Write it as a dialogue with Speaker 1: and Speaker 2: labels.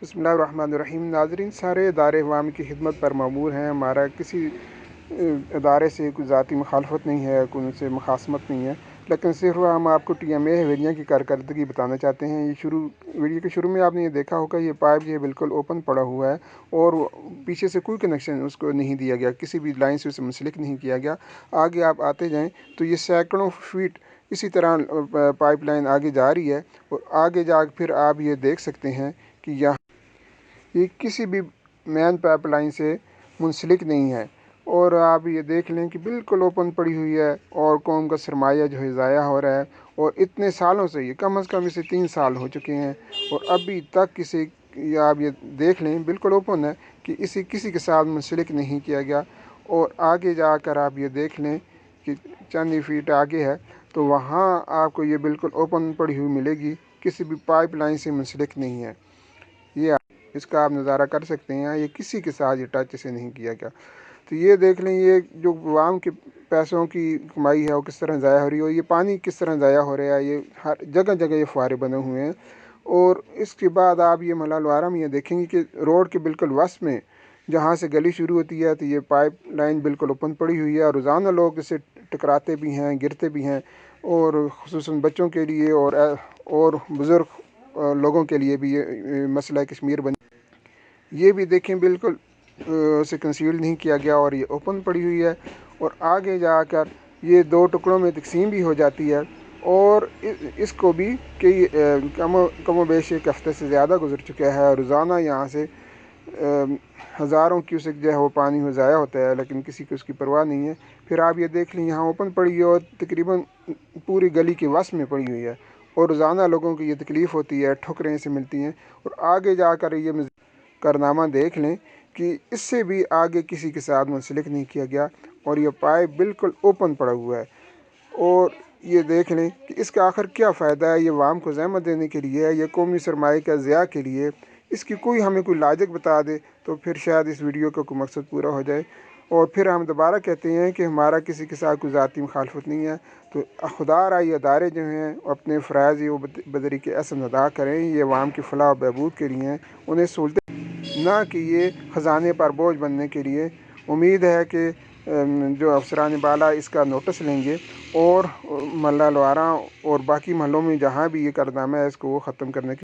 Speaker 1: बिस्मिल्लाहिर्रहमानिर्रहीम। नाज़रीन, सारे इदारे अवाम की खिदमत पर मामूर हैं। हमारा किसी इदारे से कोई ज़ाती मुखालफत नहीं है, कोई उनसे मुखासमत नहीं है, लेकिन सिर्फ हम आपको TMA हवेलियाँ की कारकर्दगी बताना चाहते हैं। ये वीडियो के शुरू में आपने ये देखा होगा, ये पाइप जो है बिल्कुल ओपन पड़ा हुआ है और पीछे से कोई कनेक्शन उसको नहीं दिया गया, किसी भी लाइन से उसे मुंसलिक नहीं किया गया। आगे आप आते जाएँ तो ये सैकड़ों फीट इसी तरह पाइप लाइन आगे जा रही है और आगे जा फिर आप ये देख सकते हैं कि यहाँ ये किसी भी मेन पाइपलाइन से मुंसलिक नहीं है और आप ये देख लें कि बिल्कुल ओपन पड़ी हुई है और कौम का सरमाया जो है ज़ाया हो रहा है। और इतने सालों से, ये कम अज़ कम इसे 3 साल हो चुके हैं और अभी तक इसे, या आप ये देख लें, बिल्कुल ओपन है कि इसे किसी के साथ मुंसलिक नहीं किया गया। और आगे जाकर आप ये देख लें कि चंद ही फीट आगे है तो वहाँ आपको ये बिल्कुल ओपन पड़ी हुई मिलेगी, किसी भी पाइप लाइन से मुंसलिक नहीं है। ये इसका आप नज़ारा कर सकते हैं, ये किसी के साथ ये टच से नहीं किया गया। तो ये देख लें, ये जो अवाम के पैसों की कमाई है वो किस तरह ज़ाया हो रही है और ये पानी किस तरह ज़ाया हो रहा है। ये हर जगह जगह ये फुहारे बने हुए हैं। और इसके बाद आप ये मलाल वारा में ये देखेंगे कि रोड के बिल्कुल वस्त में जहाँ से गली शुरू होती है तो ये पाइप लाइन बिल्कुल ओपन पड़ी हुई है। रोज़ाना लोग इससे टकराते भी हैं, गिरते भी हैं, और ख़ुसूसन बच्चों के लिए और बुज़ुर्ग लोगों के लिए भी ये मसला कश्मीर बन। ये भी देखें, बिल्कुल उसे कंसील नहीं किया गया और ये ओपन पड़ी हुई है और आगे जाकर ये 2 टुकड़ों में तकसीम भी हो जाती है। और इसको भी कई कम बेश एक हफ़्ते से ज़्यादा गुजर चुका है। रोज़ाना यहाँ से हज़ारों क्यूसेक जो है वो पानी में ज़ाया होता है, लेकिन किसी को उसकी परवाह नहीं है। फिर आप ये देख लें, यहाँ ओपन पड़ी है और तकरीबन पूरी गली के वस्त में पड़ी हुई है और रोज़ाना लोगों को ये तकलीफ़ होती है, ठुकरें से मिलती हैं। और आगे जाकर ये कारनामा देख लें कि इससे भी आगे किसी के साथ मुंसलिक नहीं किया गया और ये पाइप बिल्कुल ओपन पड़ा हुआ है। और ये देख लें कि इसका आखिर क्या फ़ायदा है। ये अवाम को ज़हमत देने के लिए है, ये कौमी सरमाए का ज़िया के लिए। इसकी हमें कोई लाजक बता दे तो फिर शायद इस वीडियो का कोई मकसद पूरा हो जाए। और फिर हम दोबारा कहते हैं कि हमारा किसी के साथ कोई ज़ाती मुखालफत नहीं है। तो खुदारा ये अदारे जो हैं अपने फ़राइज़ वो बतरीके अहसन अदा करें। ये अवाम की फ़लाह बहबूद के लिए हैं, उन्हें सहूलतें, ना कि ये ख़जाने पर बोझ बनने के लिए। उम्मीद है कि जो अफसरान बाला इसका नोटिस लेंगे और मल्ला लवारा और बाकी महलों में जहाँ भी ये कारनामा है इसको वो ख़त्म करने की